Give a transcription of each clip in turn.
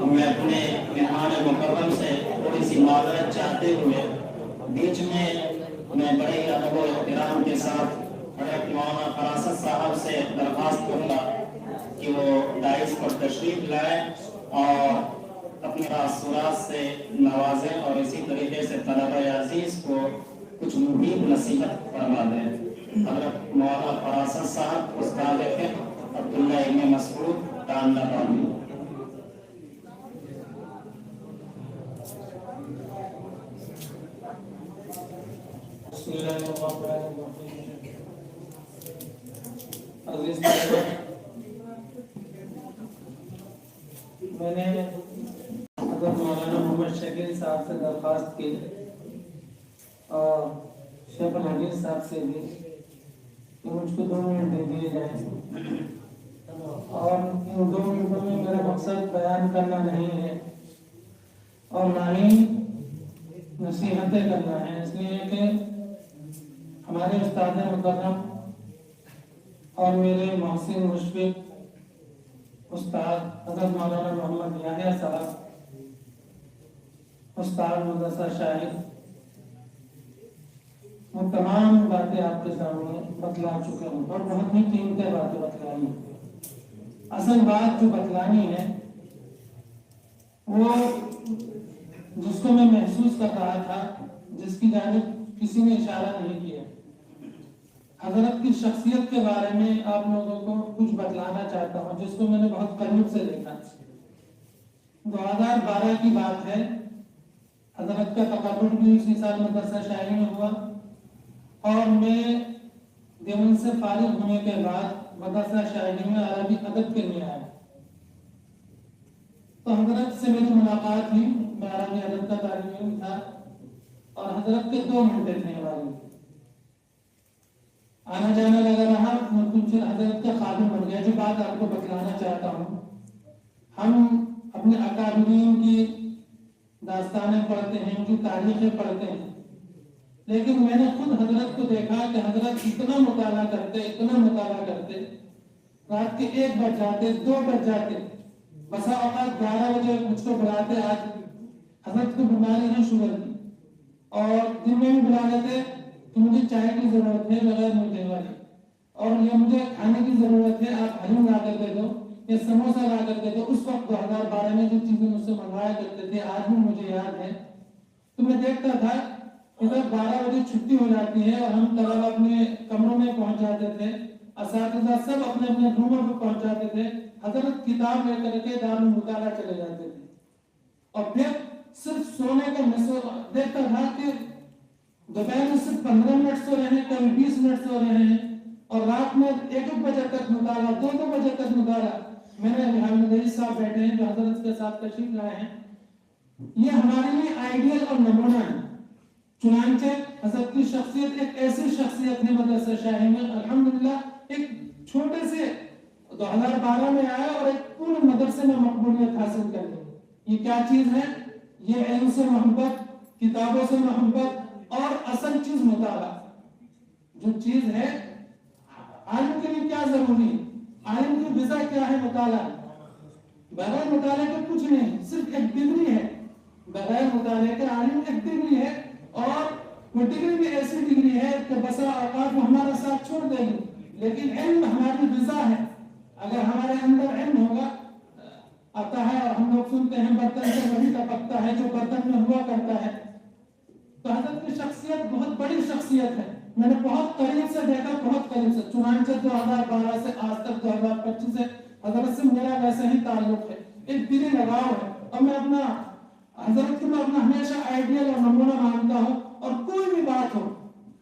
میں اپنے مہمان مکرم سے تھوڑی سی معذرت چاہتے ہوئے بیچ میں بڑے ہی ادب و احترام کے ساتھ حضرت مولانا فراست صاحب سے درخواست کروں گا کہ وہ دائز پر تشریف لائیں اور اپنے تاثرات سے نوازیں اور اسی طریقے سے طلبہ عزیز کو کچھ مفید نصیحت فرما دیں۔ حضرت مولانا فراست صاحب استاد فقہ عبداللہ ابن مسعود ٹانڈہ پانی۔ بسم اللہ الرحمن الرحیم۔ میں نے حضرت مولانا محمد شکیل صاحب سے درخواست کی اور شیخ الحدیث صاحب سے بھی کہ مجھ کو 2 منٹ دے دیے جائیں، اور ان 2 منٹوں میں میرا مقصد بیان کرنا نہیں ہے اور نہ ہی نصیحتیں کرنا ہے، اس لیے کہ ہمارے استاد مکرم اور میرے محسن مشفق استاد حضرت مولانا محمد یحییٰ صاحب استاد مدرسہ شاہد وہ تمام باتیں آپ کے سامنے بتلا چکے ہیں اور بہت ہی قیمتی باتیں بتلائی ہیں۔ اصل بات جو بتلانی ہے وہ جس کو میں محسوس کر رہا تھا، جس کی جانب کسی نے اشارہ نہیں کیا، حضرت کی شخصیت کے بارے میں آپ لوگوں کو کچھ بتلانا چاہتا ہوں جس کو میں نے بہت قریب سے دیکھا۔ 2012 کی بات ہے، حضرت کا تقرر بھی اسی سال مدرسہ شاہی میں ہوا اور میں دیوبند سے فارغ ہونے کے بعد مدرسہ شاہی میں عربی ادب کے لیے آیا، تو حضرت سے میری ملاقات ہوئی۔ میں عربی ادب کا طالب علم تھا اور حضرت کے 2 گھنٹے تھے ہمارے، آنا جانا لگا رہا، پھر حضرت کا خادم بن گیا۔ جو بات آپ کو بتلانا چاہتا ہوں، ہم اپنے اکابرین کی داستانیں پڑھتے ہیں، ان کی تاریخیں پڑھتے ہیں، لیکن میں نے خود حضرت کو دیکھا کہ حضرت اتنا مطالعہ کرتے، رات کے 1 بج جاتے، 2 بج جاتے، بسا اوقات 11 بجے مجھ کو بلاتے۔ آج حضرت کو بیماری ہے شوگر کی، اور دن میں بھی بلا لیتے کہ مجھے چائے کی ضرورت ہے بغیر میٹھے والی، اور یہ مجھے کھانے کی ضرورت ہے، آپ حلیم لا کر دے دو یا سموسا لا کر دے دو۔ اس وقت 2012 میں جو چیزیں مجھ سے منگوایا کرتے تھے آج بھی مجھے یاد ہے۔ تو میں دیکھتا تھا ادھر 12 بجے چھٹی ہو جاتی ہے اور ہم طلبہ اپنے کمروں میں پہنچ جاتے تھے، اساتذہ سب اپنے اپنے روموں میں پہنچ جاتے تھے، حضرت کتاب لے کر کے دارالمطالعہ چلے جاتے تھے، اور پھر صرف سونے کا دیکھتا تھا کہ دوپہر میں صرف 15 منٹ سو رہے ہیں، کبھی 20 منٹ سو رہے ہیں، اور رات میں 1 بجے تک مطالعہ، 2 بجے تک مطالعہ۔ میں نے حامد صاحب بیٹھے ہیں جو حضرت کے ساتھ تشریف لائے ہیں، یہ ہمارے لیے آئیڈیل اور نمونہ ہے۔ چنانچہ حضرت کی شخصیت ایک ایسی شخصیت ہے مدرسہ شاہی میں، الحمدللہ ایک چھوٹے سے 2012 میں آیا اور ایک پورے مدرسے میں مقبولیت حاصل کر لی۔ یہ کیا چیز ہے؟ یہ علم سے محبت، کتابوں سے محبت اور اصل چیز مطالعہ۔ جو چیز ہے عالم کے لیے کیا ضروری ہے، عالم کی غذا کیا ہے؟ مطالعہ۔ بغیر مطالعے کے کچھ نہیں، صرف ایک ڈگری ہے، بغیر مطالعے کے عالم ایک ڈگری ہے، اور وہ ڈگری بھی ایسی ڈگری ہے کہ بسا اوقات وہ ہمارا ساتھ چھوڑ دے گی، لیکن علم ہماری غذا ہے۔ اگر ہمارے اندر علم ہوگا، آتا ہے اور ہم لوگ سنتے ہیں برتن سے وہی ٹپکتا ہے جو برتن میں ہوا کرتا ہے۔ تو حضرت کی شخصیت بہت بڑی شخصیت ہے، میں نے بہت قریب سے دیکھا، بہت قریب سے۔ چنانچہ 2012 سے آج تک 2025 سے حضرت سے میرا ویسے ہی تعلق ہے، ایک دلی لگاؤ ہے، اور میں اپنا حضرت کو میں اپنا ہمیشہ آئیڈیل اور نمونہ مانتا ہوں۔ اور کوئی بھی بات ہو،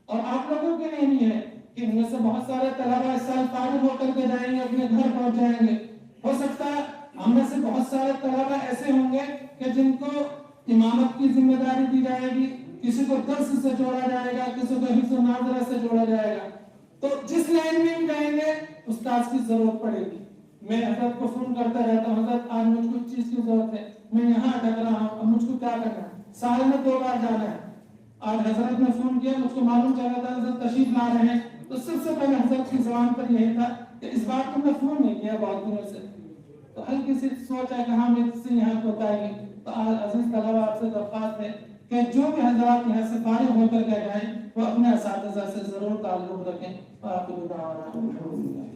اور آپ لوگوں کے لیے نہیں ہے کہ ان میں سے بہت سارے طلبہ اس سال فارغ ہو کر کے جائیں گے، اپنے گھر پہنچ جائیں گے، ہو سکتا ہے ہم میں سے بہت سارے طلبہ ایسے ہوں گے کہ جن کو امامت کی ذمہ داری دی جائے گی، کسی کو درس سے جوڑا جائے گا، کسی کو حفظ و ناظرہ سے جوڑا جائے گا، تو جس لائن میں بھی جائیں گے استاذ کی ضرورت پڑے گی۔ میں حضرت کو فون کرتا رہتا ہوں، حضرت آج مجھ کو اس چیز کی ضرورت ہے، میں یہاں اٹک رہا ہوں، اب مجھ کو کیا کرنا ہے؟ سال میں 2 بار جانا ہے۔ آج حضرت نے فون کیا، مجھ کو معلوم چلا تھا حضرت تشریف لا رہے ہیں، تو سب سے پہلے حضرت کی زبان پر یہی تھا کہ اس بات کو میں فون نہیں کیا بہت دنوں سے، تو ہلکی سی سوچا کہ ہاں میں سے یہاں کو کہ جو بھی حضرات یہاں سے فارغ ہو کر کے جائیں وہ اپنے اساتذہ سے ضرور تعلق رکھیں اور آپ کو